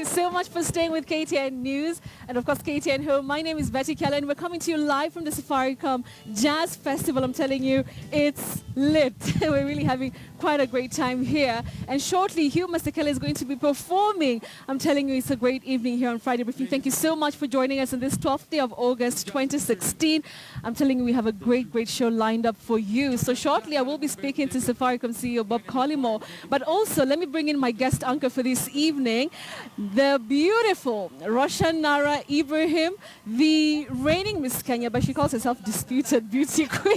so much for staying with KTN News and, of course, KTN Home. My name is Betty Keller, and we're coming to you live from the Safaricom Jazz Festival. I'm telling you, it's lit. We're really having quite a great time here. And shortly, Hugh Masekela is going to be performing. I'm telling you, it's a great evening here on Friday Briefing. Thank you so much for joining us on this 12th day of August 2016. I'm telling you, we have a great show lined up for you. So shortly, I will be speaking to Safaricom CEO Bob Collymore. But also, let me bring in my guest anchor for this evening, the beautiful Roshan Nara Ibrahim, the reigning Miss Kenya, but she calls herself Disputed Beauty Queen.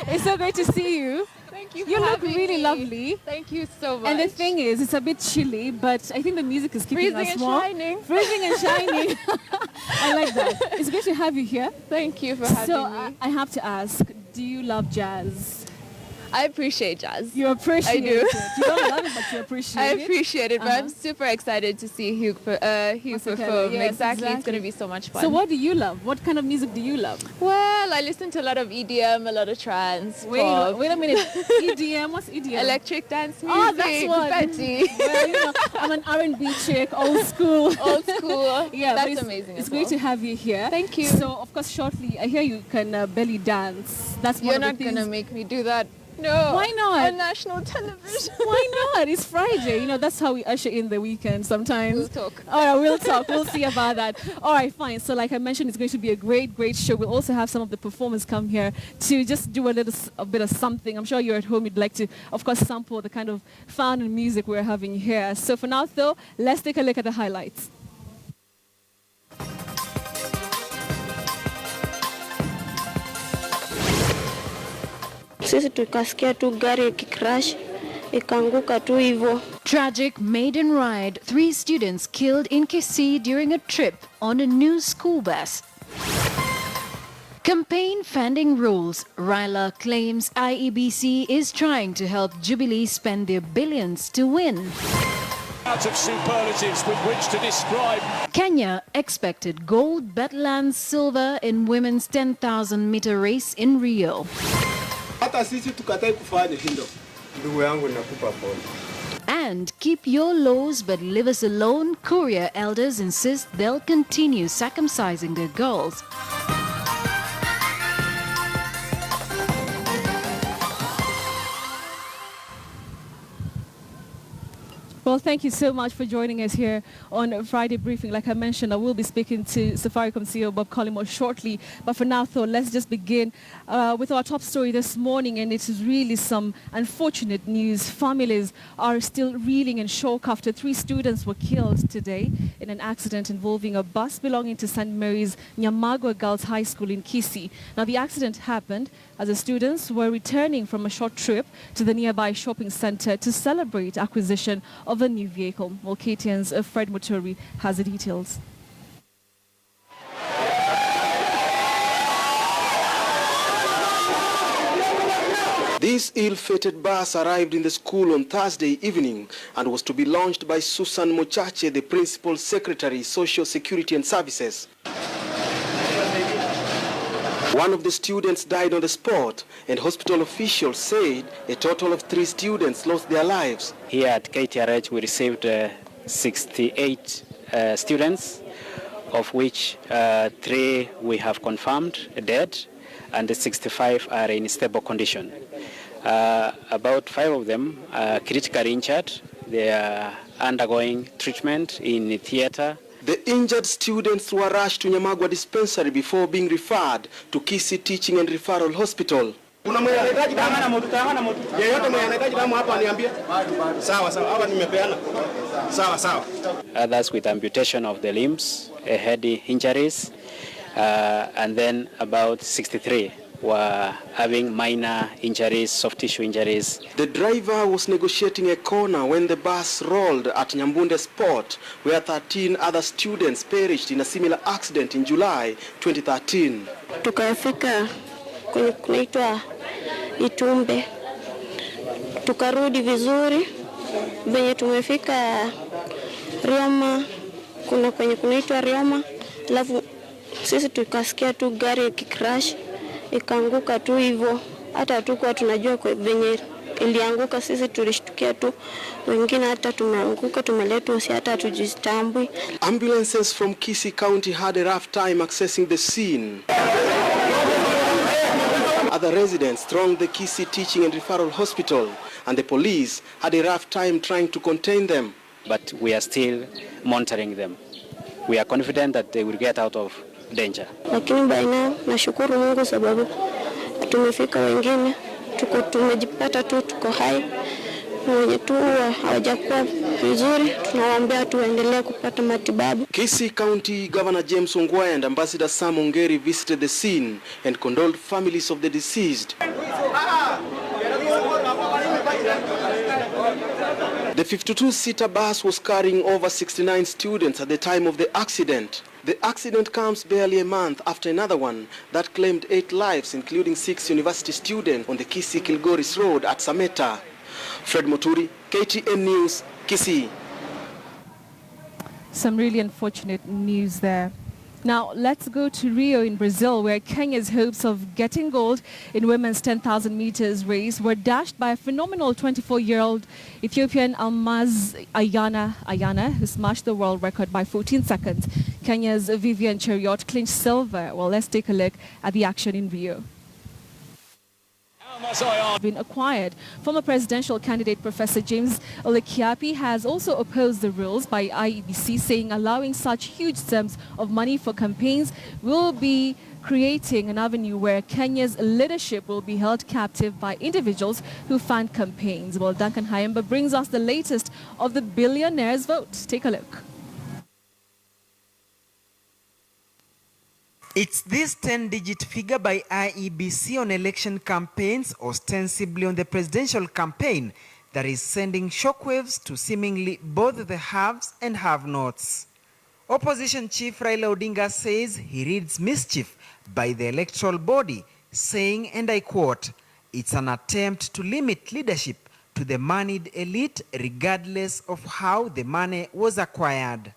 It's so great to see you. Thank you for You look having really me. lovely. Thank you so much. And the thing is, it's a bit chilly, but I think the music is keeping Freezing us and warm. shining. Freezing and shining. I like that. It's great to have you here. Thank you for having me. I have to ask, do you love jazz? I appreciate jazz. You appreciate I do. it. You don't love it, but you appreciate I it. appreciate it, but I'm super excited to see Hugh perform. Yes, exactly. It's going to be so much fun. So what do you love? What kind of music do you love? Well, I listen to a lot of EDM, a lot of trance, Wait a minute. EDM? What's EDM? electric dance music. Oh, that's what. Betty. Well, you know, I'm an R&B chick, old school. Old school. Yeah, that's it's amazing. It's as great well. to have you here. Thank you. So, of course, shortly, I hear you can belly dance. That's one You're of the not things. going to make me do that. No. Why not? On national television. Why not? It's Friday. You know, that's how we usher in the weekend sometimes. We'll talk. All right, we'll talk. We'll see about that. All right, fine. So like I mentioned, it's going to be a great show. We'll also have some of the performers come here to just do a bit of something. I'm sure you're at home. You'd like to, of course, sample the kind of fun and music we're having here. So for now, though, let's take a look at the highlights. Sisi tukasikia tu gari ikicrash ikaanguka tu hivyo. Tragic maiden ride. 3 students killed in Kisii during a trip on a new school bus. Campaign funding rules. Raila claims IEBC is trying to help Jubilee spend their billions to win. Out of superlatives with which to describe. Kenya expected gold but lands silver in women's 10,000-meter race in Rio. Hata sisi tukatai kufanya hilo. Ndugu yangu nakupa pole. And keep your laws but leave us alone. Korea elders insist they'll continue circumcising their girls. Well, thank you so much for joining us here on Friday Briefing. Like I mentioned, I will be speaking to Safaricom CEO Bob Collymore shortly. But for now, though, let's just begin with our top story this morning. And it is really some unfortunate news. Families are still reeling in shock after 3 students were killed today in an accident involving a bus belonging to St. Mary's Nyamagwa Girls High School in Kisii. Now, the accident happened as the students were returning from a short trip to the nearby shopping center to celebrate acquisition of a new vehicle. Well, KTN's Fred Muturi has the details. This ill-fated bus arrived in the school on Thursday evening and was to be launched by Susan Mochache, the Principal Secretary, Social Security and Services. One of the students died on the spot, and hospital officials said a total of 3 students lost their lives. Here at KTRH, we received 68 students, of which 3 we have confirmed dead, and the 65 are in stable condition. About 5 of them are critically injured. They are undergoing treatment in the theater. The injured students were rushed to Nyamagwa Dispensary before being referred to Kisii Teaching and Referral Hospital. Others with amputation of the limbs, head injuries, and then about 63 were having minor injuries, soft tissue injuries. The driver was negotiating a corner when the bus rolled at Nyambunde Spot, where 13 other students perished in a similar accident in July 2013. Tukafika kwenye kunaitwa Itumbe. Tukarudi vizuri. Venye tumefika Rioma, kuna kwenye kunaitwa Rioma. Alafu sisi tukasikia tu gari ikicrash ikaanguka tu hivyo. Hata hatukuwa tunajua venye ilianguka, sisi tulishtukia tu, wengine hata tumeanguka, tumeletwa si hata hatujistambui. Ambulances from Kisii County had a rough time accessing the scene. Other residents thronged the Kisii Teaching and Referral Hospital, and the police had a rough time trying to contain them. But we are still monitoring them. We are confident that they will get out of danger. Lakini baina nashukuru Mungu sababu tumefika, wengine tumejipata tu tuko hai. Wenye tu hawajakuwa vizuri tunawaambia tuendelee kupata matibabu. Kisii County Governor James Ongwae and Ambassador Sam Ongeri visited the scene and condoled families of the deceased. The 52-seater bus was carrying over 69 students at the time of the accident. The accident comes barely a month after another one that claimed 8 lives, including 6 university students on the Kisii-Kilgoris Road at Sameta. Fred Moturi, KTN News, Kisii. Some really unfortunate news there. Now, let's go to Rio in Brazil, where Kenya's hopes of getting gold in women's 10,000 meters race were dashed by a phenomenal 24-year-old Ethiopian Almaz Ayana, who smashed the world record by 14 seconds. Kenya's Vivian Cheriot clinched silver. Well, let's take a look at the action in Rio. Been acquired. Former presidential candidate Professor James Olekiapi has also opposed the rules by IEBC, saying allowing such huge sums of money for campaigns will be creating an avenue where Kenya's leadership will be held captive by individuals who fund campaigns. Well, Duncan Hayamba brings us the latest of the billionaires' vote. Take a look. It's this 10-digit figure by IEBC on election campaigns, ostensibly on the presidential campaign, that is sending shockwaves to seemingly both the haves and have-nots. Opposition chief Raila Odinga says he reads mischief by the electoral body, saying, and I quote, "It's an attempt to limit leadership to the moneyed elite regardless of how the money was acquired."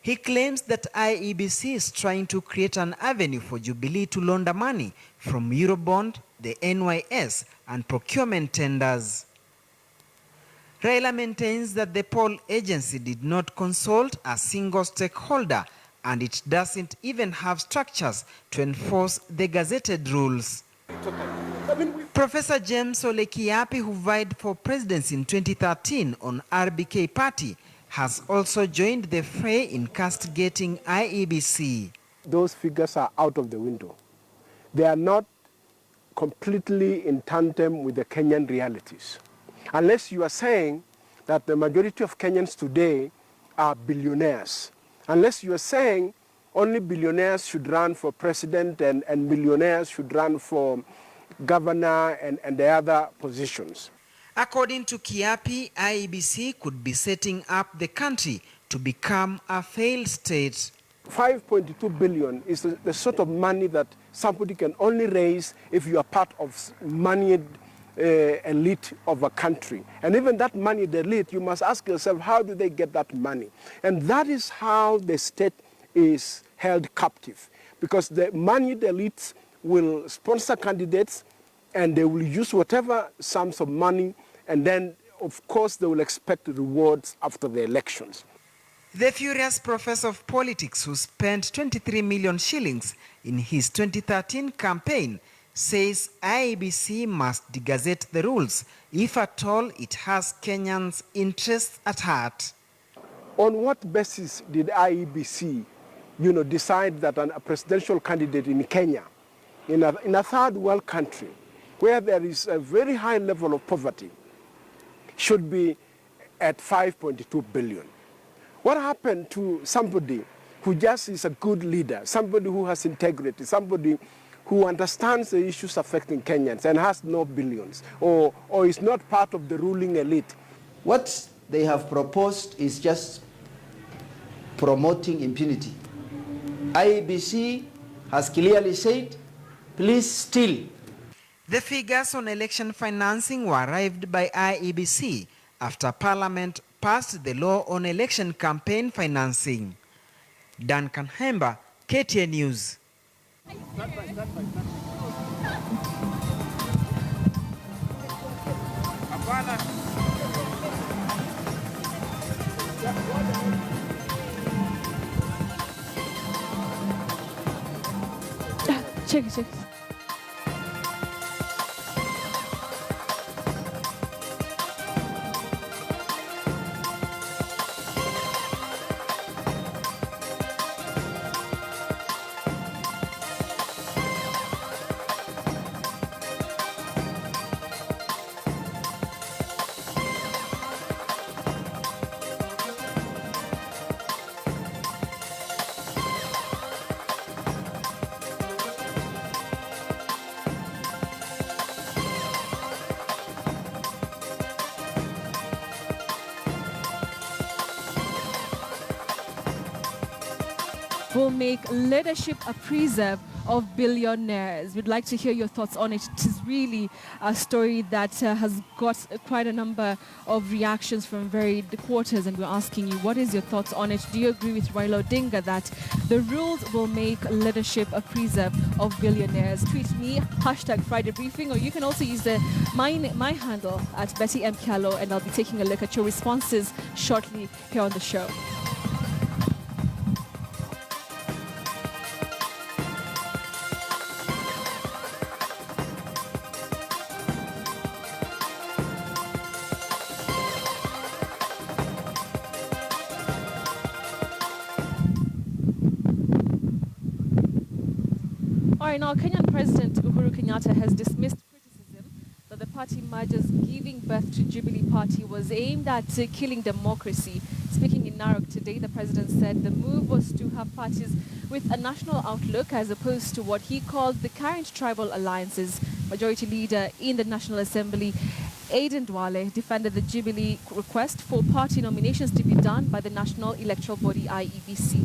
He claims that IEBC is trying to create an avenue for Jubilee to launder money from Eurobond, the NYS, and procurement tenders. Raila maintains that the poll agency did not consult a single stakeholder, and it doesn't even have structures to enforce the gazetted rules. Professor James Olekiapi, who vied for presidency in 2013 on RBK Party, has also joined the fray in castigating IEBC. Those figures are out of the window. They are not completely in tandem with the Kenyan realities. Unless you are saying that the majority of Kenyans today are billionaires. Unless you are saying only billionaires should run for president and millionaires should run for governor and the other positions. According to Kiapi, IEBC could be setting up the country to become a failed state. 5.2 billion is the sort of money that somebody can only raise if you are part of moneyed elite of a country. And even that moneyed elite, you must ask yourself, how do they get that money? And that is how the state is held captive. Because the moneyed elites will sponsor candidates and they will use whatever sums of money, and then, of course, they will expect rewards after the elections. The furious professor of politics, who spent 23 million shillings in his 2013 campaign, says IEBC must degazette the rules if at all it has Kenyans' interests at heart. On what basis did IEBC, decide that a presidential candidate in Kenya, in a third world country, where there is a very high level of poverty, should be at 5.2 billion? What happened to somebody who just is a good leader, somebody who has integrity, somebody who understands the issues affecting Kenyans and has no billions, or is not part of the ruling elite? What they have proposed is just promoting impunity. IEBC has clearly said, please steal. The figures on election financing were arrived by IEBC after Parliament passed the law on election campaign financing. Duncan Hemba, KTN News. Check it. Will make leadership a preserve of billionaires. We'd like to hear your thoughts on it. It is really a story that has got quite a number of reactions from varied quarters, and we're asking you, what is your thoughts on it? Do you agree with Raila Odinga that the rules will make leadership a preserve of billionaires? Tweet me, #Friday Briefing, or you can also use my handle at Betty M. Kialo, and I'll be taking a look at your responses shortly here on the show. All right, now Kenyan President Uhuru Kenyatta has dismissed criticism that the party mergers giving birth to Jubilee Party was aimed at killing democracy. Speaking in Narok today, the president said the move was to have parties with a national outlook as opposed to what he called the current tribal alliances. Majority Leader in the National Assembly, Aden Duale, defended the Jubilee request for party nominations to be done by the National Electoral Body IEBC.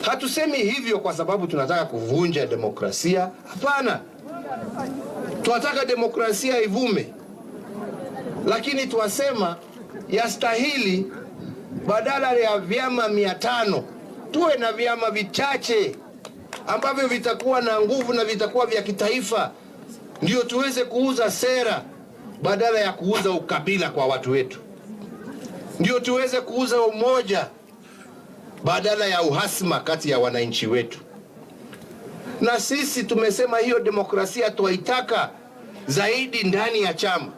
Hatusemi hivyo kwa sababu tunataka kuvunja demokrasia. Hapana. Tunataka demokrasia ivume. Lakini tuwasema yastahili badala ya vyama 500 tuwe na vyama vichache ambavyo vitakuwa na nguvu na vitakuwa vya kitaifa, ndio tuweze kuuza sera badala ya kuuza ukabila kwa watu wetu. Ndio tuweze kuuza umoja badala ya uhasima kati ya wananchi wetu. Na sisi tumesema hiyo demokrasia tuaitaka zaidi ndani ya chama,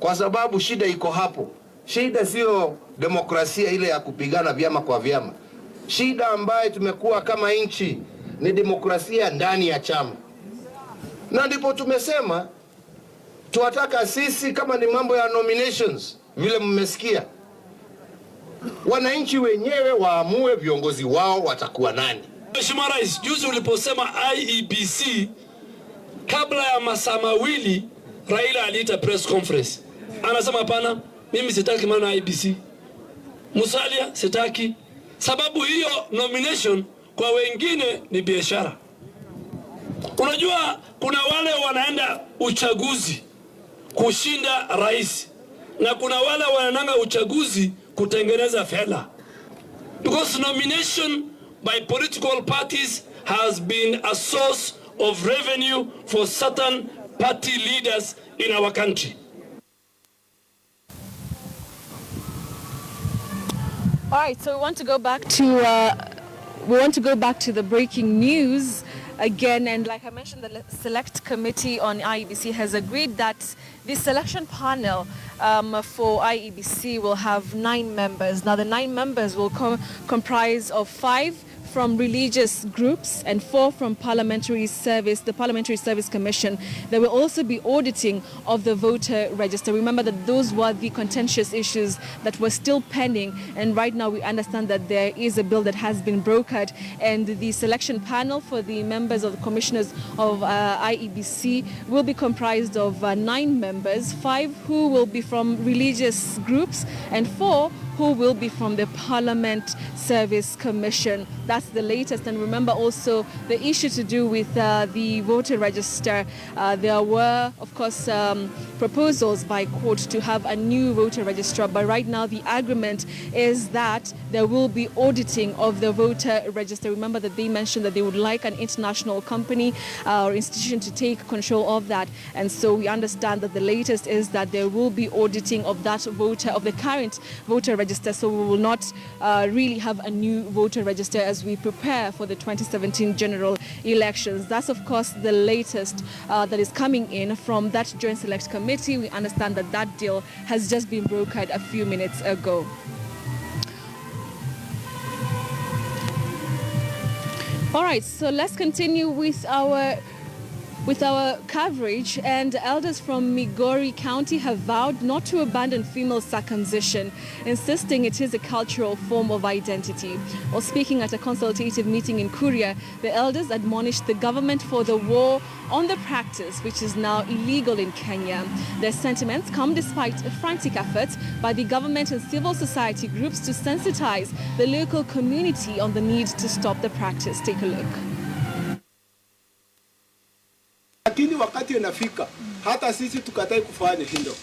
kwa sababu shida iko hapo. Shida sio demokrasia ile ya kupigana vyama kwa vyama. Shida ambayo tumekuwa kama nchi ni demokrasia ndani ya chama. Na ndipo tumesema tuataka sisi, kama ni mambo ya nominations vile mmesikia, wananchi wenyewe waamue viongozi wao watakuwa nani. Mheshimiwa Rais, juzi uliposema IEBC, kabla ya masaa mawili Raila aliita press conference. Anasema hapana, mimi sitaki maana IEBC. Musalia sitaki. Sababu hiyo nomination kwa wengine ni biashara. Unajua kuna wale wanaenda uchaguzi kushinda rais, na kuna wale wanaenda uchaguzi kutengeneza fedha. Because nomination by political parties has been a source of revenue for certain party leaders in our country. All right, so we want to go back to the breaking news again, and like I mentioned, the Select Committee on IEBC has agreed that the selection panel for IEBC will have 9 members. Now, the 9 members will comprise of 5 from religious groups and 4 from Parliamentary Service, the Parliamentary Service Commission. There will also be auditing of the voter register. Remember that those were the contentious issues that were still pending, and right now we understand that there is a bill that has been brokered, and the selection panel for the members of the commissioners of IEBC will be comprised of 9 members, 5 who will be from religious groups and 4 who will be from the Parliament Service Commission. That's the latest. And remember also the issue to do with the voter register. There were, of course, proposals by court to have a new voter registrar, but right now the agreement is that there will be auditing of the voter register. Remember that they mentioned that they would like an international company or institution to take control of that, and so we understand that the latest is that there will be auditing of that of the current voter register, so we will not really have a new voter register as we prepare for the 2017 general elections. That's of course the latest that is coming in from that Joint Select Committee. We understand that that deal has just been brokered a few minutes ago. All right, so let's continue with our coverage. And elders from Migori County have vowed not to abandon female circumcision, insisting it is a cultural form of identity. While speaking at a consultative meeting in Kuria, the elders admonished the government for the war on the practice, which is now illegal in Kenya. Their sentiments come despite frantic efforts by the government and civil society groups to sensitize the local community on the need to stop the practice. Take a look. Lakini wakati unafika hata sisi tukatai kufanya hilo,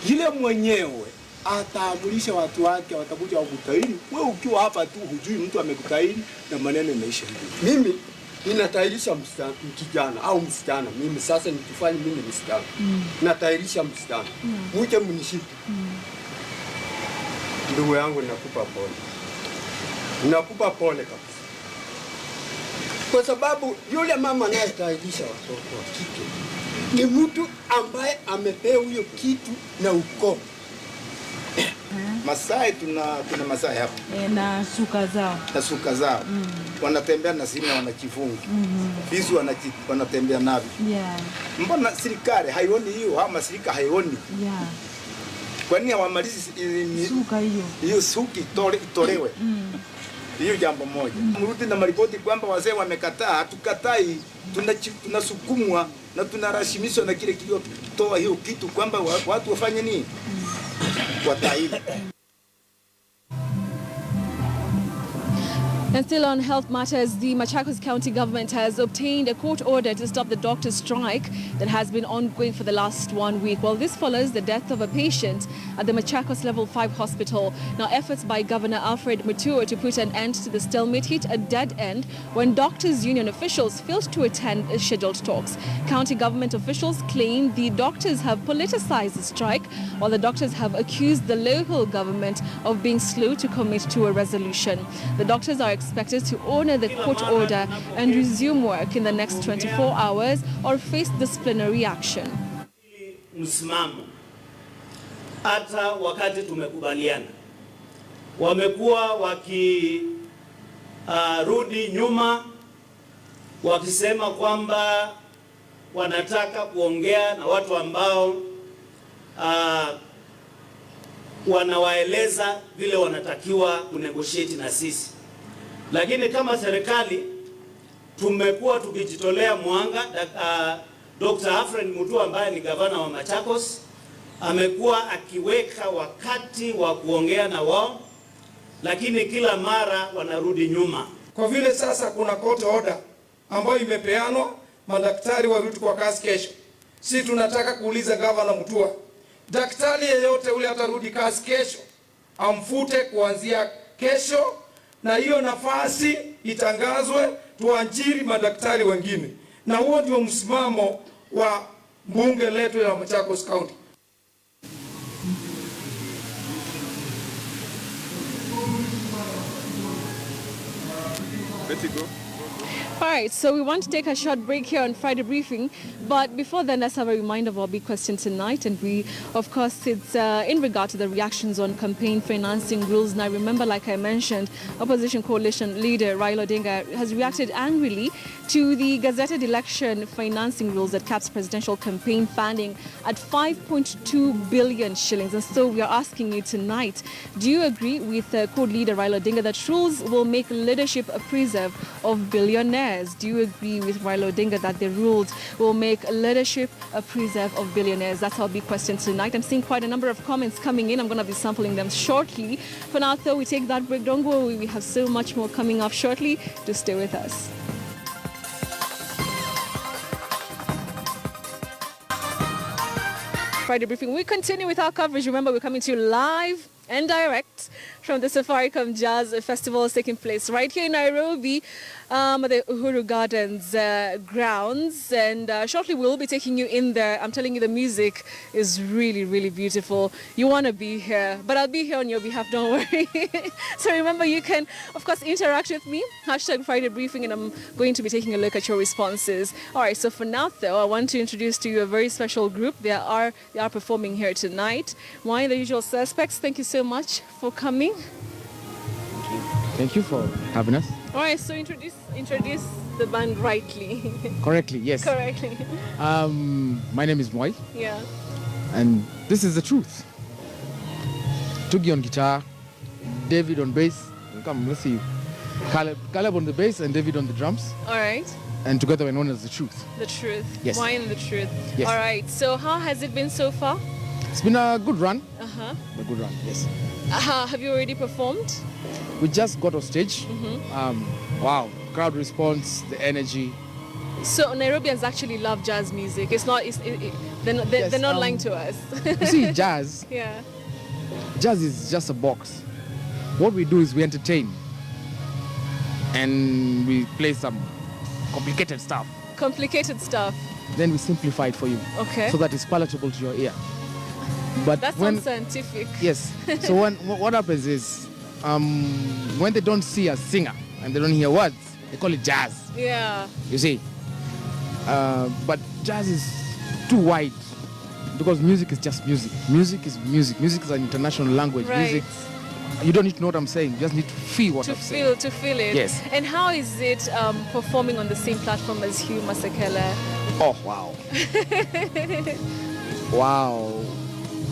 yule mwenyewe ataamulisha watu wake, watakuja wakutairi. Wewe ukiwa hapa tu hujui mtu amekutairi na maneno imeisha hivi. Mimi ninatairisha kijana au msichana. Mimi sasa nikifanya mimi msichana. Natairisha msichana. Muje mnishike. Ndugu yangu nakupa pole. Nakupa pole kabisa. Kwa sababu yule mama anayetairisha watoto wa kike ni mtu ambaye amepewa hiyo kitu na ukoo. Masai tuna Masai hapa. Na suka zao. Na suka zao. Wanatembea na sina wanachifunga. Hizo wanatembea navyo. Yeah. Mbona serikali haioni hiyo ama serikali haioni? Yeah. Kwa nini hawamalizi suka hiyo? Hiyo suki itolewe. Hiyo jambo moja. Mrudi na maripoti kwamba wazee wamekataa. Hatukatai, tunasukumwa na tunarashimishwa na kile kiliotoa hiyo kitu kwamba watu wafanye nini? Wataili. And still on health matters, the Machakos County government has obtained a court order to stop the doctor's strike that has been ongoing for the last 1 week. Well, this follows the death of a patient at the Machakos Level 5 hospital. Now, efforts by Governor Alfred Mutua to put an end to the stalemate hit a dead end when doctors' union officials failed to attend scheduled talks. County government officials claim the doctors have politicized the strike, while the doctors have accused the local government of being slow to commit to a resolution. The doctors are expected to honor the court order and resume work in the next 24 hours or face disciplinary action. Msimamo hata wakati tumekubaliana, wamekuwa wakirudi nyuma wakisema kwamba wanataka kuongea na watu ambao wanawaeleza vile wanatakiwa kunegotiate na sisi. Lakini kama serikali tumekuwa tukijitolea mwanga. Dr. Alfred Mutua ambaye ni gavana wa Machakos amekuwa akiweka wakati wa kuongea na wao, lakini kila mara wanarudi nyuma. Kwa vile sasa kuna court order ambayo imepeanwa, madaktari warudi kwa kazi kesho. Si tunataka kuuliza gavana Mutua, daktari yeyote ule atarudi kazi kesho, amfute kuanzia kesho, na hiyo nafasi itangazwe tuajiri madaktari wengine. Na huo ndio msimamo wa bunge letu la Machakos County. Let's go. All right, so we want to take a short break here on Friday Briefing, but before then, let's have a reminder of our big question tonight. And we, of course, it's in regard to the reactions on campaign financing rules. Now, remember, like I mentioned, opposition coalition leader Raila Odinga has reacted angrily to the gazetted election financing rules that caps presidential campaign funding at 5.2 billion shillings. And so we are asking you tonight, do you agree with Code Leader Raila Odinga that rules will make leadership a preserve of billionaires? Do you agree with Raila Odinga that the rules will make leadership a preserve of billionaires? That's our big question tonight. I'm seeing quite a number of comments coming in. I'm going to be sampling them shortly. For now, though, we take that break. Don't go. We have so much more coming up shortly. Just stay with us. Friday Briefing. We continue with our coverage. Remember, we're coming to you live and direct from the Safaricom Jazz Festival taking place right here in Nairobi, the Uhuru Gardens grounds. And shortly we'll be taking you in there. I'm telling you, the music is really, really beautiful. You want to be here, but I'll be here on your behalf, don't worry. So remember, you can, of course, interact with me, hashtag Friday Briefing, and I'm going to be taking a look at your responses. All right, so for now, though, I want to introduce to you a very special group. They are performing here tonight. Why the usual suspects? Thank you so much for coming. Thank you for having us. All right, so introduce the band rightly. Correctly, yes. Correctly. My name is Mwai. Yeah. And this is the truth. Tugi on guitar, David on bass. Come, let's see. Caleb on the bass and David on the drums. All right. And together we're known as The Truth. The Truth. Yes. Why in The Truth? Yes. All right, so how has it been so far? It's been a good run. Uh-huh. A good run, yes. Have you already performed? We just got off stage. Mm-hmm. Wow, crowd response, the energy. So Nairobians actually love jazz music. It's not. They're not lying to us. You see, jazz. Yeah. Jazz is just a box. What we do is we entertain, and we play some complicated stuff. Complicated stuff. Then we simplify it for you. Okay. So that it's palatable to your ear. But that sounds scientific. Yes. So what happens is, when they don't see a singer and they don't hear words, they call it jazz. Yeah. You see. But jazz is too wide because music is just music. Music is music. Music is an international language. Right. Music. You don't need to know what I'm saying. You just need to feel what I'm saying. To feel it. Yes. And how is it performing on the same platform as Hugh Masekela? Oh, wow. Wow.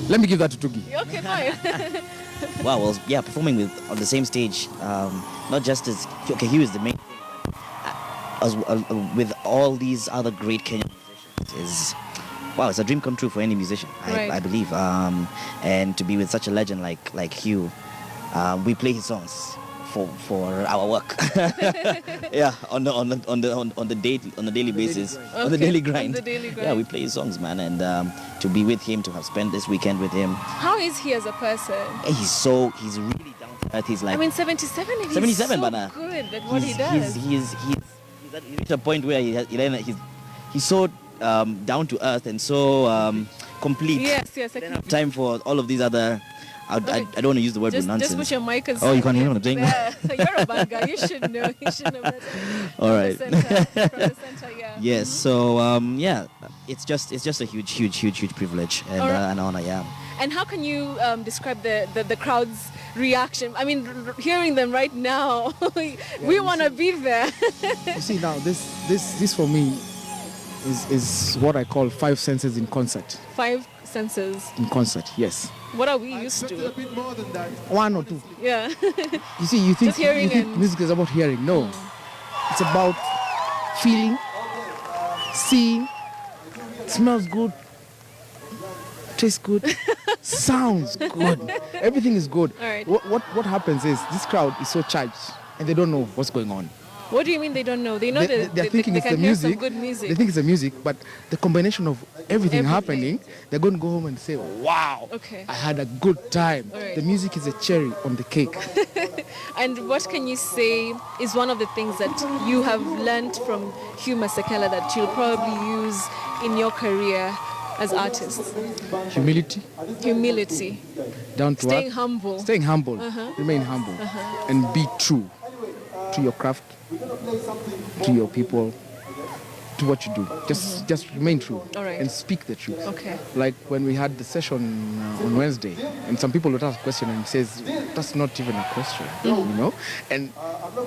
Let me give that to Tugi. Okay, fine. Wow, well, yeah, performing on the same stage, not just as, okay, Hugh is the main thing, as with all these other great Kenyan musicians wow, it's a dream come true for any musician, I believe. And to be with such a legend like Hugh, we play his songs for our work. Yeah, on the daily basis, Okay. on the daily grind. On the daily grind. Yeah, we play his songs, man, and to be with him, to have spent this weekend with him. How is he as a person? He's really down to earth. He's like, I mean, 77. He's 77, so but good at what he does. He's reached a point where he's so down to earth and so complete. Yes. I don't have time for all of these other. I don't want to use the word nonsense. Just put your mic and you can't hear what I'm saying? You're a bad guy. You should know. You should know better. All right. From the center, yeah. Yes. So yeah, it's just a huge privilege and an honor. Yeah. And how can you describe the crowd's reaction? I mean, hearing them right now, we want to be there. You see, now this for me is what I call 5 senses in concert. 5 senses in concert, yes. What are we used to? 1 or 2. Yeah. You see, you think and... music is about hearing. No. It's about feeling, seeing, smells good, tastes good, sounds good. Everything is good. All right. What happens is this crowd is so charged and they don't know what's going on. What do you mean they don't know? They know they're thinking they it's can the hear music. some good music. They think it's the music, but the combination of everything happening, they're going to go home and say, wow, okay, I had a good time. Right. The music is a cherry on the cake. And what can you say is one of the things that you have learned from Hugh Masekela that you'll probably use in your career as artists? Humility. Humility. Down to Staying earth. humble. Staying humble. Remain humble. And be true to your craft, to your people, to what you do. Just remain true. All right. And speak the truth. Okay. Like when we had the session on Wednesday, and some people would ask a question and he says, that's not even a question, you know? And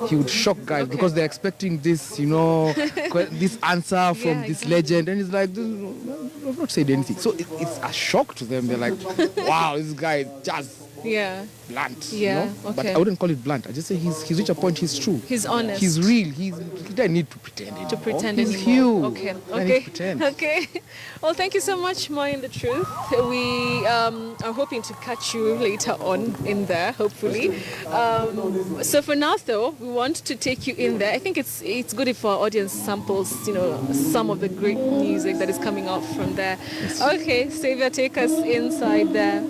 he would shock guys because they're expecting this, you know, this answer from this legend. And he's like, I've not said anything. So it's a shock to them. They're like, wow, this guy is just blunt. Yeah. You know? Okay. But I wouldn't call it blunt. I just say he's reached a point, he's true. He's honest. He's real. He doesn't need to pretend anymore. He's anymore. huge. Okay. Doesn't need to pretend. Okay. Well, thank you so much, Moi in the Truth. We are hoping to catch you later on in there, hopefully. So for now, though, we want to take you in there. I think it's good if our audience samples, you know, some of the great music that is coming out from there. Yes. Okay, Saviour, take us inside there.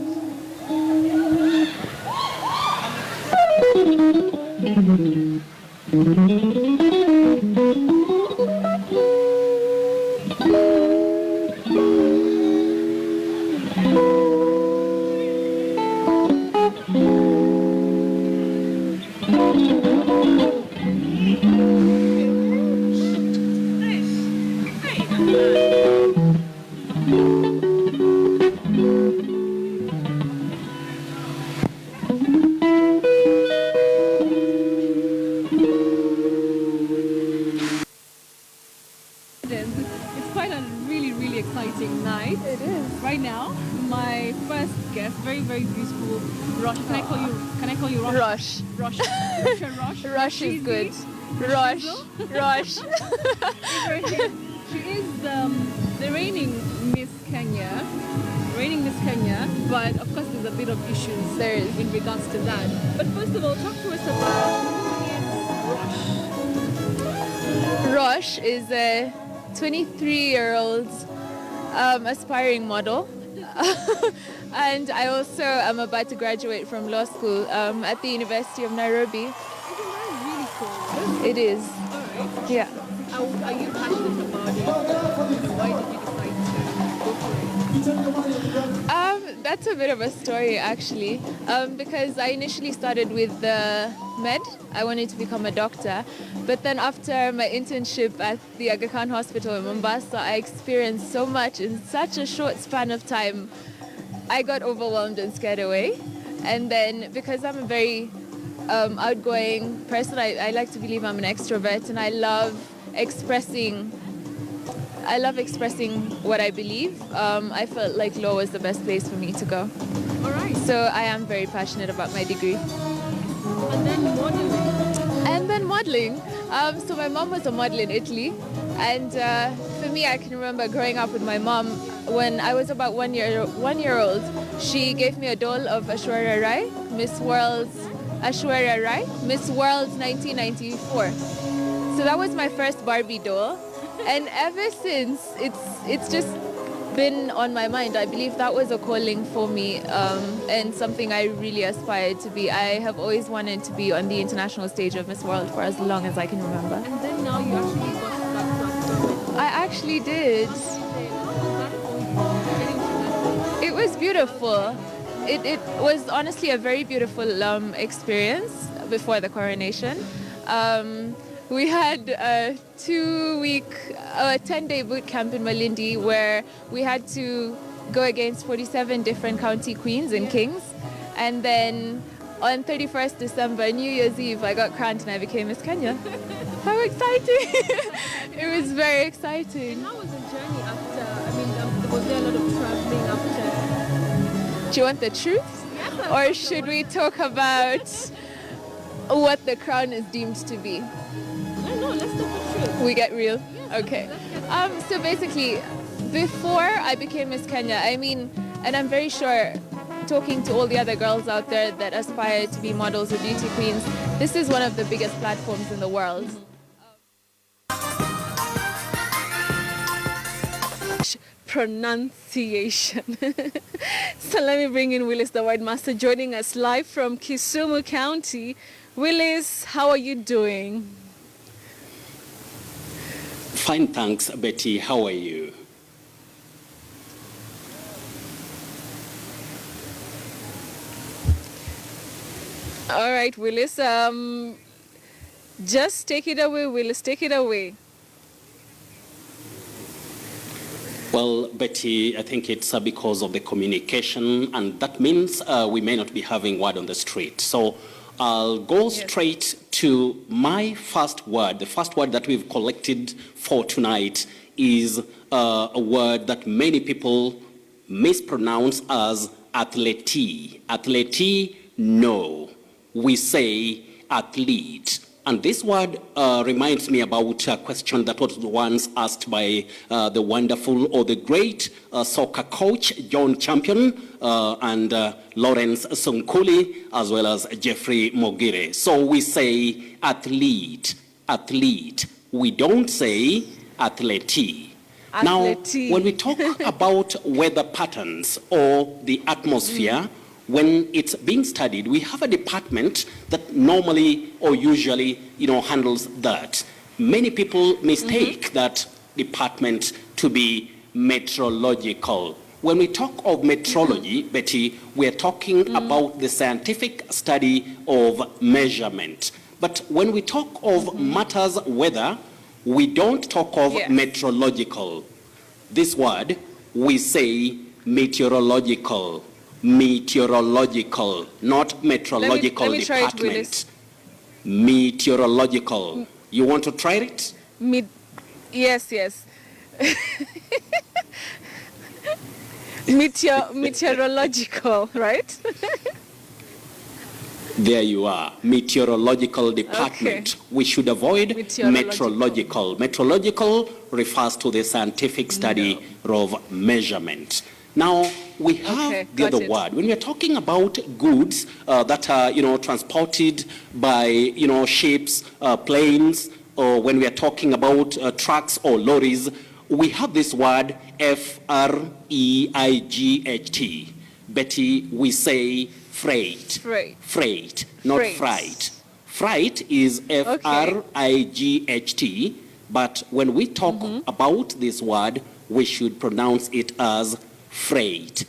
It's quite a really exciting night. It is. Right now, my first guest, very beautiful, Rosh. Can I call you Rosh? Rosh. Rosh. Rosh is good. Rosh. Rosh. She is the reigning Miss Kenya. But of course there's a bit of issues there in regards to that. But first of all, talk to us about who is Rosh. Rosh is a 23-year-old aspiring model. And I also am about to graduate from law school at the University of Nairobi. Isn't that really cool? It is. All right. Yeah. Are you passionate about it? Why did you decide to go for it? That's a bit of a story, actually, because I initially started with the med. I wanted to become a doctor, but then after my internship at the Aga Khan Hospital in Mombasa, I experienced so much in such a short span of time. I got overwhelmed and scared away. And then because I'm a very outgoing person, I like to believe I'm an extrovert, and I love expressing what I believe. I felt like law was the best place for me to go. All right. So I am very passionate about my degree. And then modeling. So my mom was a model in Italy, and for me, I can remember growing up with my mom. When I was about 1 year old, she gave me a doll of Aishwarya Rai, Miss World's 1994. So that was my first Barbie doll. And ever since, it's just been on my mind. I believe that was a calling for me and something I really aspired to be. I have always wanted to be on the international stage of Miss World for as long as I can remember. And then now you actually got that platform. I actually did. It was beautiful. It was honestly a very beautiful experience before the coronation. We had a 10-day boot camp in Malindi where we had to go against 47 different county queens and kings. And then on 31st December, New Year's Eve, I got crowned and I became Miss Kenya. How exciting! It was very exciting. How was the journey after? Was there a lot of traveling after? Do you want the truth? Yes, or should we talk about what the crown is deemed to be? No, let's talk the truth. We get real? Yes, okay. So basically, before I became Miss Kenya, and I'm very sure, talking to all the other girls out there that aspire to be models or beauty queens, this is one of the biggest platforms in the world. Pronunciation. So let me bring in Willis, the White Master, joining us live from Kisumu County. Willis, how are you doing? Fine, thanks, Betty. How are you? All right, Willis. Just take it away, Willis. Take it away. Well, Betty, I think it's because of the communication, and that means we may not be having word on the street. So I'll go straight to my first word. The first word that we've collected for tonight is a word that many people mispronounce as athlete. Athlete, no. We say athlete. And this word reminds me about a question that was once asked by the wonderful or the great soccer coach, John Champion, and Lawrence Sonkuli, as well as Jeffrey Mogire. So we say athlete, athlete. We don't say athlete. Now, when we talk about weather patterns or the atmosphere, when it's being studied, we have a department that normally or usually, handles that. Many people mistake that department to be meteorological. When we talk of meteorology, Betty, we're talking about the scientific study of measurement. But when we talk of matters weather, we don't talk of meteorological. This word, we say meteorological. Meteorological, not meteorological let me department. Meteorological. You want to try it? Yes. Meteorological, right? There you are. Meteorological department. Okay. We should avoid meteorological. Meteorological refers to the scientific study of measurement. Now, we have the other word. When we're talking about goods that are, transported by, ships, planes, or when we are talking about trucks or lorries, we have this word F-R-E-I-G-H-T. Betty, we say freight. Freight, not fright. Freight is F-R-I-G-H-T, but when we talk about this word, we should pronounce it as freight.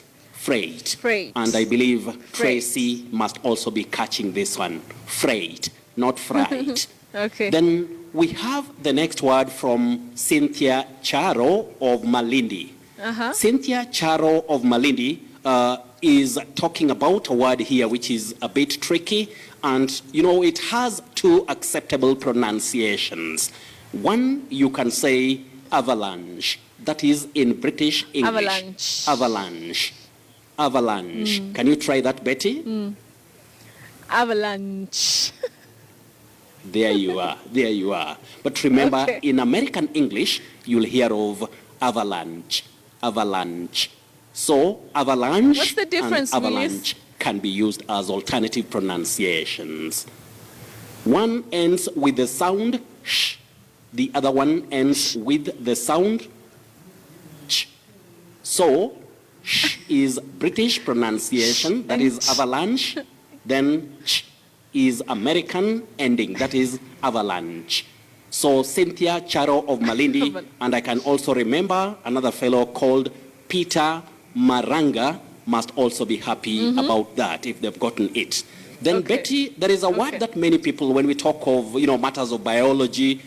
And I believe Tracy must also be catching this one. Freight, not fright. Okay. Then we have the next word from Cynthia Charo of Malindi. Cynthia Charo of Malindi is talking about a word here which is a bit tricky, and it has two acceptable pronunciations. One, you can say avalanche. That is in British English. Avalanche. Can you try that, Betty? Avalanche. There you are. But remember, in American English, you'll hear of avalanche. So avalanche What's the difference, and avalanche can be used as alternative pronunciations. One ends with the sound sh. The other one ends with the sound ch. So, sh is British pronunciation, that is avalanche. Then ch is American ending, that is avalanche. So, Cynthia Charo of Malindi, and I can also remember another fellow called Peter Maranga must also be happy about that if they've gotten it. Then, Betty, there is a word that many people, when we talk of, matters of biology,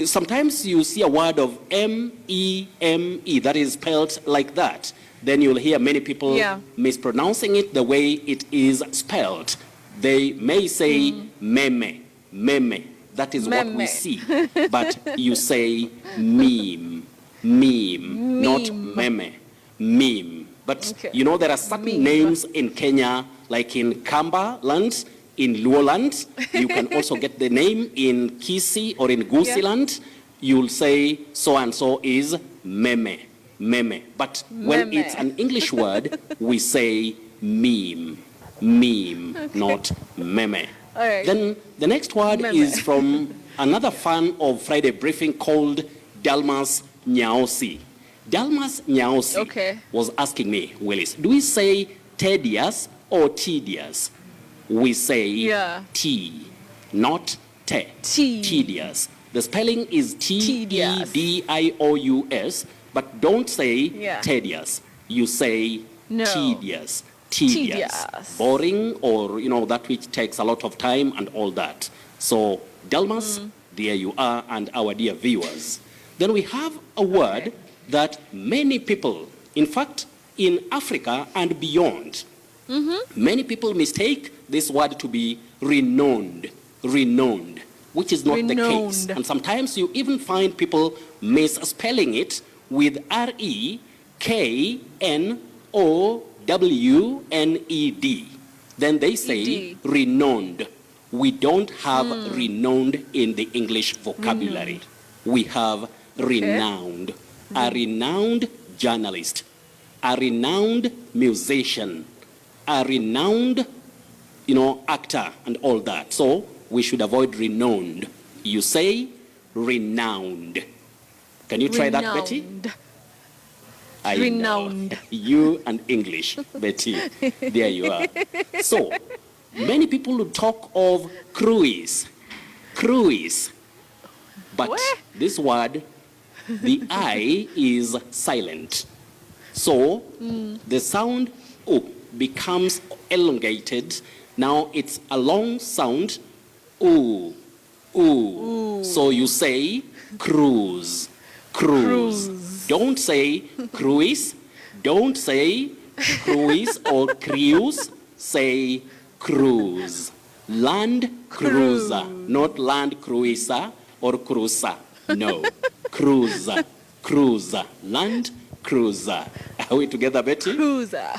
sometimes you see a word of M-E-M-E that is spelled like that. Then you'll hear many people mispronouncing it the way it is spelled. They may say meme. That is what we see. But you say meme, not meme, meme. But there are certain names in Kenya, like in Kambaland, in Luoland. You can also get the name in Kisii or in Gusiland. You'll say so-and-so is meme. But when it's an English word, we say meme, not meme. Then the next word is from another fan of Friday Briefing called Dalmas Nyaosi. Dalmas Nyaosi was asking me, Willis, do we say tedious or tedious? We say T, not te. Tedious. The spelling is T-E-D-I-O-U-S, but don't say tedious. You say tedious. Boring, or that which takes a lot of time and all that. So Delmas, there you are, and our dear viewers. Then we have a word that many people, in fact, in Africa and beyond, many people mistake this word to be renowned, which is not the case. And sometimes you even find people misspelling it with REKNOWNED. Then they say renowned. We don't have renowned in the English vocabulary. We have renowned. A renowned journalist, a renowned musician, a renowned, actor and all that. So we should avoid renowned. You say renowned. Can you try that, Betty? Renowned. You and English, Betty. There you are. So many people would talk of cruise. But this word, the I is silent. So the sound O becomes elongated. Now it's a long sound, ooh. So you say cruise. Don't say cruise. Don't say cruise or cruise. Say cruise. Land cruiser, not land cruiser or cruiser. No, cruiser. Land cruiser. Are we together, Betty? Cruiser.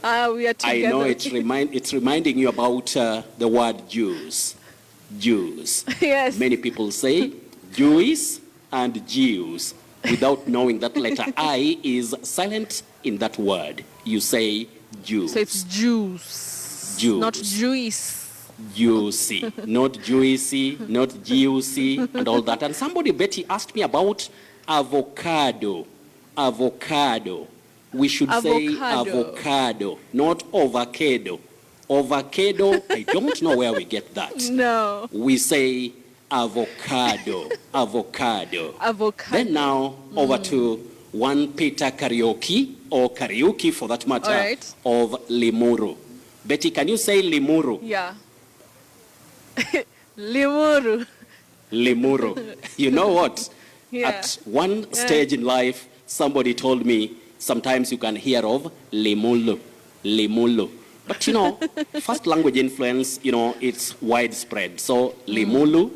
We are together. I know it's reminding you about the word Jews. Yes. Many people say Jews and Jews without knowing that letter I is silent in that word. You say Jews. So it's Jews. Not Jewish. Juicy, not juicy, not juicy, and all that. And somebody, Betty, asked me about avocado. We should say avocado, not avocado. Avocado, I don't know where we get that. No. We say avocado. Then now, over to one Peter karaoke, or karaoke for that matter, of Limuru. Betty, can you say Limuru? Yeah. Limuru. You know what? Yeah. At one stage in life, somebody told me, sometimes you can hear of Limulu. But first language influence, it's widespread. So Limulu,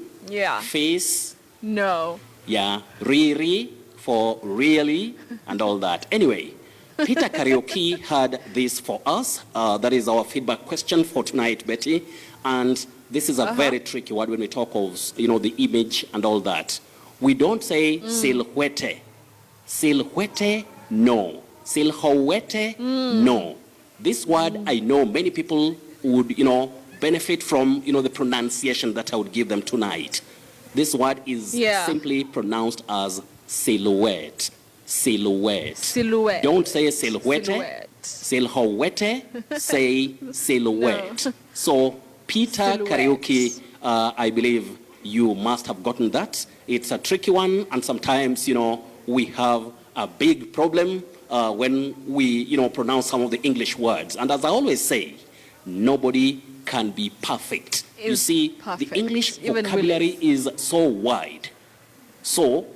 face. No. Yeah, riri for really, and all that. Anyway, Peter Karaoke had this for us. That is our feedback question for tonight, Betty. And this is a very tricky word when we talk of, the image and all that. We don't say silhouette. Silhouette, no. Silhouette, no. This word, I know many people would, benefit from, the pronunciation that I would give them tonight. This word is simply pronounced as silhouette. Don't say silhouette. Silhouette, say silhouette. No. So Peter Karaoke, I believe you must have gotten that. It's a tricky one, and sometimes, we have a big problem when we, pronounce some of the English words. And as I always say, nobody can be perfect. You see, the English vocabulary is so wide. So,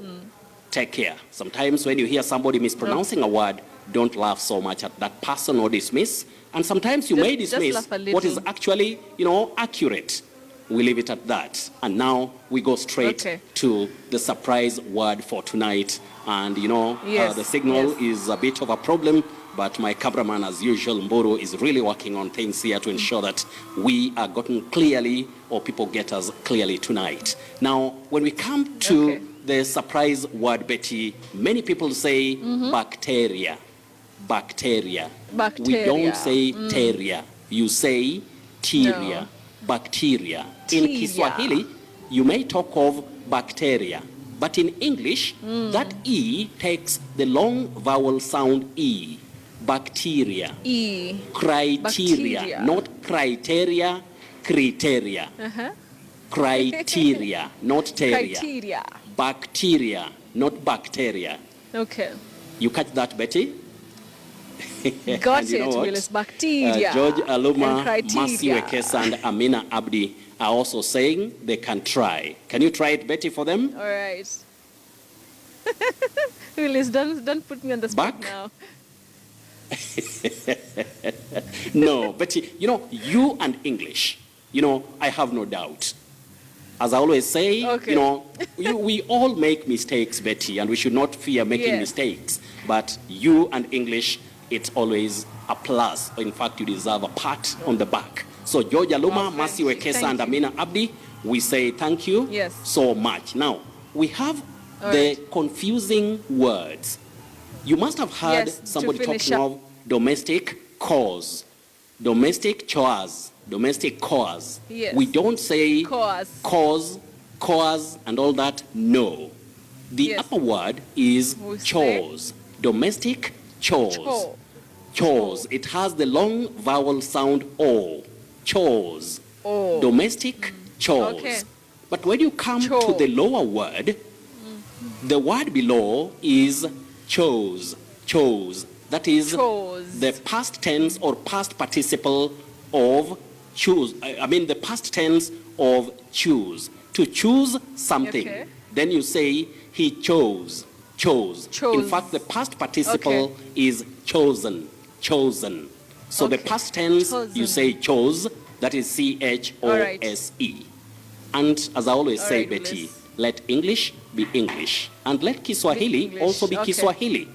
take care. Sometimes when you hear somebody mispronouncing a word, don't laugh so much at that person or dismiss. And sometimes you may dismiss what is actually, accurate. We leave it at that. And now we go straight to the surprise word for tonight. And, the signal is a bit of a problem, but my cameraman, as usual, Mboro, is really working on things here to ensure that we are gotten clearly, or people get us clearly tonight. Now, when we come to the surprise word, Betty, many people say bacteria. We don't say teria. You say teria. No. Bacteria. In Kiswahili, you may talk of bacteria. But in English, that E takes the long vowel sound E. Bacteria. E. Criteria. Not criteria, criteria. Criteria, not teria. Criteria. Bacteria, not bacteria. Okay. You catch that, Betty? Got it, Willis. Bacteria. George Aluma, and Mercy Wekesa, and Amina Abdi are also saying they can try. Can you try it, Betty, for them? All right. Willis, don't put me on the spot Back? now. No, Betty, you know, you and English, you know, I have no doubt. As I always say, Okay. you know, we all make mistakes, Betty, and we should not fear making Yes. mistakes. But you and English, it's always a plus. In fact, you deserve a pat on the back. So, Georgia Luma, Mercy Wekesa, Thank and you. Amina Abdi, we say thank you Yes. so much. Now, we have All the right. confusing words. You must have heard Yes, to somebody finish talking up. of domestic cause, domestic chores, domestic cause. Yes. We don't say Cause. cause, and all that. No. The Yes. upper word is We say chores, domestic chores. Chore. Chores. It has the long vowel sound O. Chores. Oh. Domestic chores. Okay. But when you come to the lower word, the word below is chose. Chose. That is Chose. the past tense or past participle of choose. I mean the past tense of choose. To choose something. Okay. Then you say he chose. Chose. Chose. In fact, the past participle is chosen. Chosen. So the past tense, you Chosen. say chose. That is C-H-O-S-E. And as I always All say, right, Betty, Willis. let English be English. And let Kiswahili English, also be okay. Kiswahili.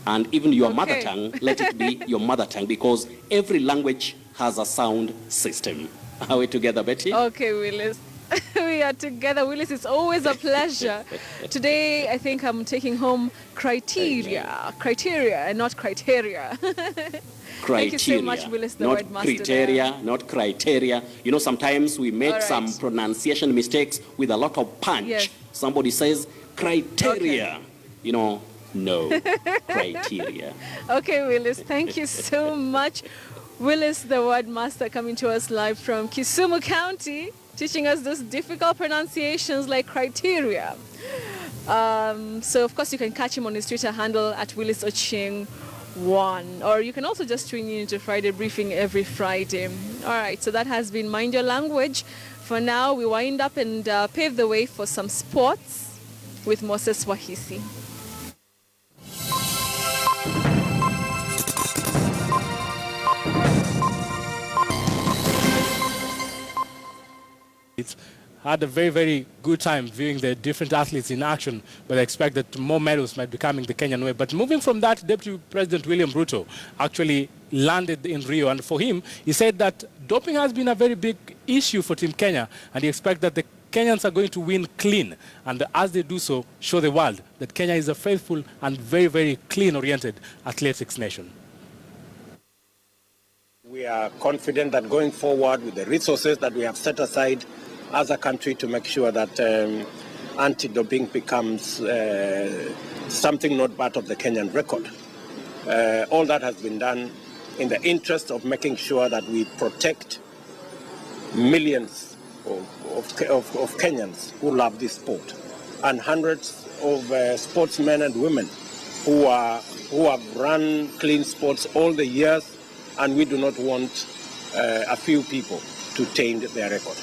And even your mother Okay. tongue, let it be your mother tongue, because every language has a sound system. Are we together, Betty? Okay, Willis. We are together. Willis, it's always a pleasure. Today, I think I'm taking home criteria. Criteria and not criteria. Thank you so much, Willis, the not word master. criteria, not criteria. You know, sometimes we make All right. some pronunciation mistakes with a lot of punch. Yes. Somebody says criteria. You know, no, criteria. Okay, Willis, thank you so much. Willis, the word master, coming to us live from Kisumu County, teaching us those difficult pronunciations like criteria. So, of course, you can catch him on his Twitter handle at Willis Ochieng1. Or you can also just tune in to Friday Briefing every Friday. All right, so that has been Mind Your Language. For now, we wind up and pave the way for some sports with Moses Wahisi. Had a very, very good time viewing the different athletes in action, but I expect that more medals might be coming the Kenyan way. But moving from that, Deputy President William Ruto actually landed in Rio, and for him, he said that doping has been a very big issue for Team Kenya, and he expects that the Kenyans are going to win clean, and as they do so, show the world that Kenya is a faithful and very, very clean-oriented athletics nation. We are confident that going forward with the resources that we have set aside as a country to make sure that anti-doping becomes something not part of the Kenyan record. All that has been done in the interest of making sure that we protect millions of Kenyans who love this sport, and hundreds of sportsmen and women who have run clean sports all the years, and we do not want a few people to taint their record.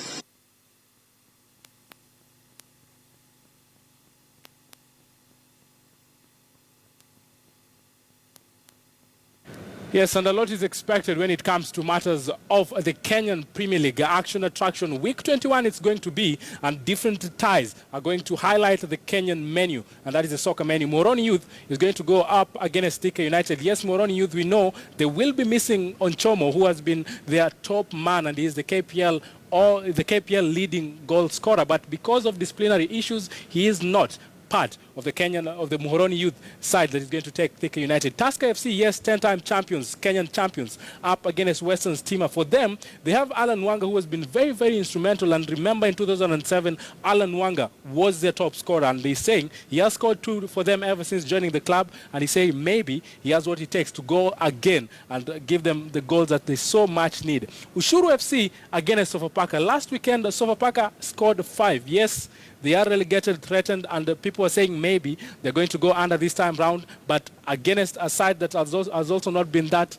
Yes, and a lot is expected when it comes to matters of the Kenyan Premier League action attraction. Week 21 it's going to be, and different ties are going to highlight the Kenyan menu, and that is the soccer menu. Moroni Youth is going to go up against Thika United. Yes, Moroni Youth, we know they will be missing Onchomo, who has been their top man, and he is the KPL leading goal scorer, but because of disciplinary issues, he is not part of the Muhoroni Youth side that is going to take Thika United. Tusker FC, yes, 10-time champions, Kenyan champions, up against Western Stima. For them, they have Alan Wanga, who has been very, very instrumental. And remember, in 2007, Alan Wanga was their top scorer. And he's saying he has scored 2 for them ever since joining the club. And he's saying maybe he has what it takes to go again and give them the goals that they so much need. Ushuru FC against Sofapaka. Last weekend, Sofapaka scored 5. Yes, They are relegated, threatened, and people are saying maybe they're going to go under this time round. But against a side that has also not been that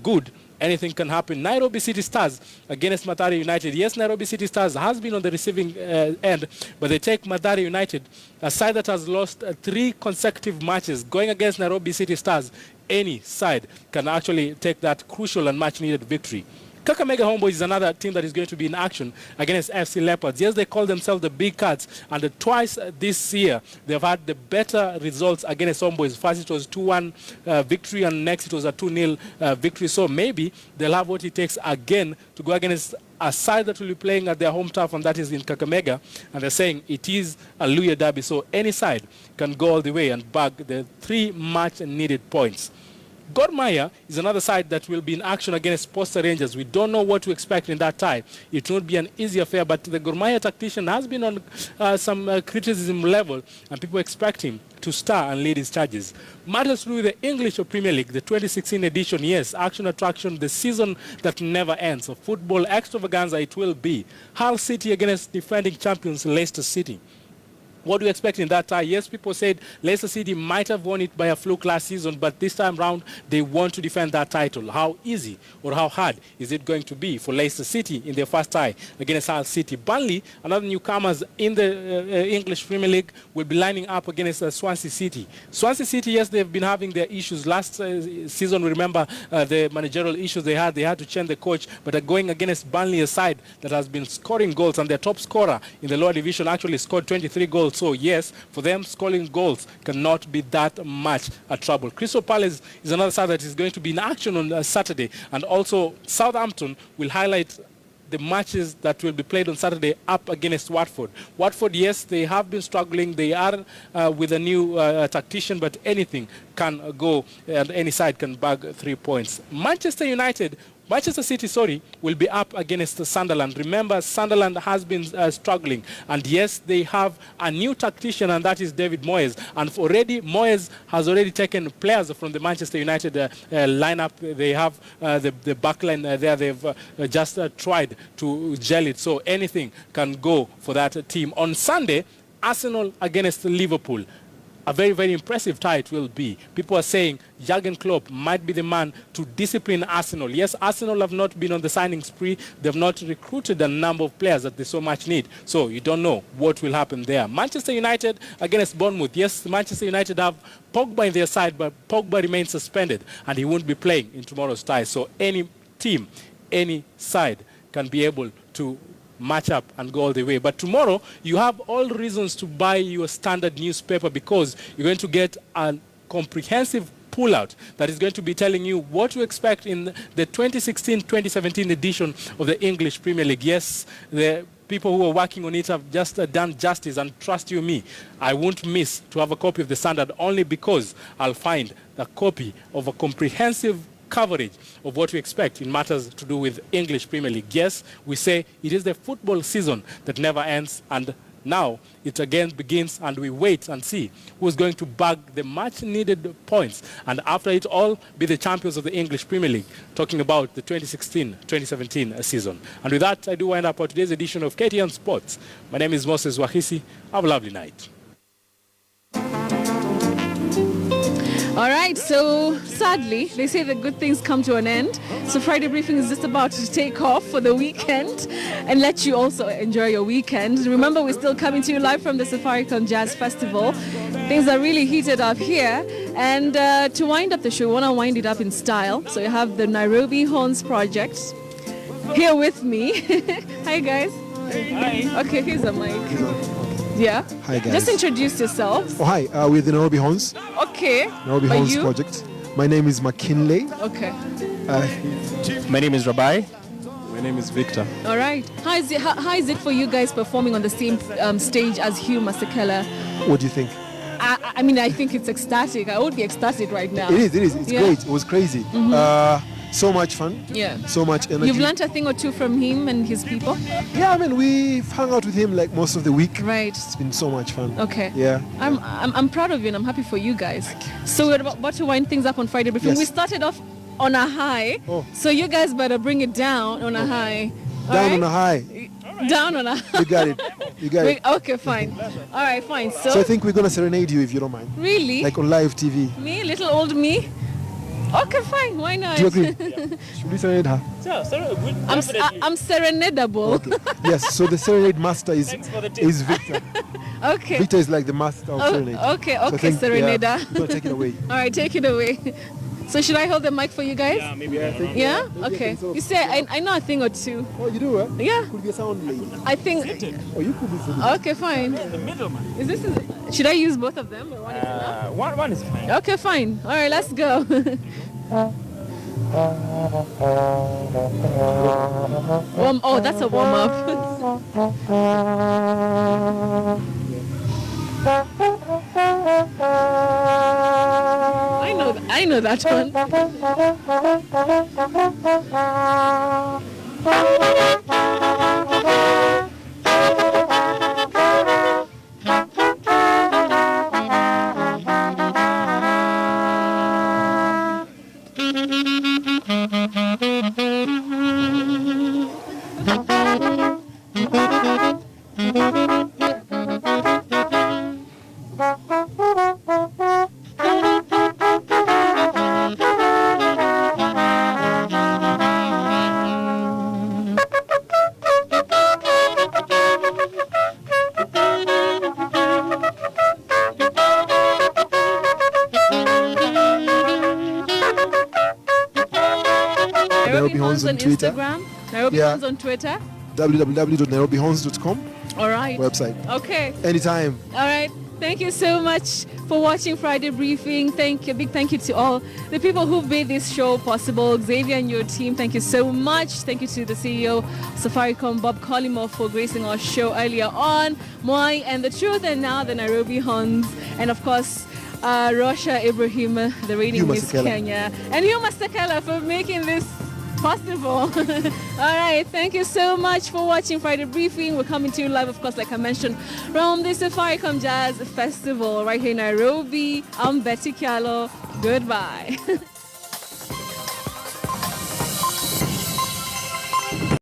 good, anything can happen. Nairobi City Stars against Mathare United. Yes, Nairobi City Stars has been on the receiving end, but they take Mathare United, a side that has lost 3 consecutive matches, going against Nairobi City Stars. Any side can actually take that crucial and much-needed victory. Kakamega Homeboys is another team that is going to be in action against FC Leopards. Yes, they call themselves the Big Cats, and twice this year they've had the better results against Homeboys. First it was 2-1 victory, and next it was a 2-0 victory. So maybe they'll have what it takes again to go against a side that will be playing at their home turf, and that is in Kakamega. And they're saying it is a Luya derby, so any side can go all the way and bag the 3 much-needed points. Gor Mahia is another side that will be in action against Posta Rangers. We don't know what to expect in that tie. It won't be an easy affair, but the Gor Mahia tactician has been on some criticism level, and people expect him to star and lead his charges. Matters through the English Premier League, the 2016 edition, yes, action attraction, the season that never ends. A football extravaganza it will be. Hull City against defending champions Leicester City. What do you expect in that tie? Yes, people said Leicester City might have won it by a fluke last season, but this time round they want to defend that title. How easy or how hard is it going to be for Leicester City in their first tie against Hull City? Burnley, another newcomers in the English Premier League, will be lining up against Swansea City. Swansea City, yes, they've been having their issues. Last season, remember the managerial issues they had to change the coach, but are going against Burnley, a side that has been scoring goals, and their top scorer in the lower division actually scored 23 goals. So yes, for them, scoring goals cannot be that much a trouble. Crystal Palace is another side that is going to be in action on Saturday, and also Southampton will highlight the matches that will be played on Saturday up against Watford. Watford, yes, they have been struggling. They are with a new tactician, but anything can go, and any side can bag 3 points. Manchester City, will be up against Sunderland. Remember, Sunderland has been struggling. And yes, they have a new tactician, and that is David Moyes. And Moyes has already taken players from the Manchester United lineup. They have the backline there. They've just tried to gel it. So anything can go for that team. On Sunday, Arsenal against Liverpool. A very, very impressive tie it will be. People are saying Jurgen Klopp might be the man to discipline Arsenal. Yes, Arsenal have not been on the signing spree. They've not recruited a number of players that they so much need. So you don't know what will happen there. Manchester United against Bournemouth. Yes, Manchester United have Pogba in their side, but Pogba remains suspended, and he won't be playing in tomorrow's tie. So any team, any side can be able to match up and go all the way. But tomorrow, you have all reasons to buy your standard newspaper, because you're going to get a comprehensive pullout that is going to be telling you what to expect in the 2016-2017 edition of the English Premier League. Yes, the people who are working on it have just done justice, and trust you me, I won't miss to have a copy of the Standard, only because I'll find a copy of a comprehensive coverage of what we expect in matters to do with English Premier League. Yes, we say it is the football season that never ends, and now it again begins, and we wait and see who's going to bag the much-needed points, and after it all, be the champions of the English Premier League, talking about the 2016-2017 season. And with that, I do wind up our today's edition of KTN Sports. My name is Moses Wahisi. Have a lovely night. All right, so sadly, they say that good things come to an end. So Friday Briefing is just about to take off for the weekend and let you also enjoy your weekend. Remember, we're still coming to you live from the Safaricom Jazz Festival. Things are really heated up here. And to wind up the show, we want to wind it up in style. So you have the Nairobi Horns Project here with me. Hi, guys. Hi. Okay, here's a mic. Yeah. Hi guys. Just introduce yourself. Oh hi, we're the Nairobi Horns. Okay. Nairobi Horns Project. My name is McKinley. Okay. My name is Rabbi. My name is Victor. All right. How is it for you guys performing on the same stage as Hugh Masekela? What do you think? I mean, I think it's ecstatic. I would be ecstatic right now. It is. It's great. It was crazy. Mm-hmm. So much fun. Yeah. So much energy. You've learned a thing or two from him and his people? Yeah, I mean, we've hung out with him like most of the week. Right. It's been so much fun. Okay. Yeah. I'm proud of you, and I'm happy for you guys. So we're about to wind things up on Friday Briefing. Yes. We started off on a high. Oh. So you guys better bring it down on a high. Down on a high. Down on her. You got it. You got it. Okay, fine. All right, fine. So I think we're gonna serenade you if you don't mind. Really? Like on live TV. Me, little old me. Okay, fine. Why not? Do you agree? Should we serenade her? I'm serenadable. Okay. Yes. So the serenade master is Victor. Okay. Victor is like the master of serenade. Okay, So I think, serenader. we're gonna take it away. All right, take it away. So should I hold the mic for you guys? Yeah, maybe I think. Yeah? Maybe Okay. You say I know a thing or two. Oh, you do, eh? Yeah. Could be a sound lady. I think. Oh, you could be. Okay, fine. The middleman. Should I use both of them or one is enough? One is fine. Okay, fine. All right, let's go. Oh, that's a warm up. I know that one. Nairobi Horns on Twitter. Instagram. Nairobi Horns on Twitter. www.nairobihorns.com. All right. Website. Okay. Anytime. All right. Thank you so much for watching Friday Briefing. Thank you. Big thank you to all the people who made this show possible. Xavier and your team, thank you so much. Thank you to the CEO of Safaricom, Bob Collymore, for gracing our show earlier on. Moi and the Truth, and now the Nairobi Horns. And of course, Rosha Ibrahim, the reigning Miss Kenya. And you, Master Kala, for making this possible. All right, thank you so much for watching Friday Briefing. We're coming to you live, of course, like I mentioned, from the Safaricom Jazz Festival right here in Nairobi. I'm Betty Kialo. Goodbye.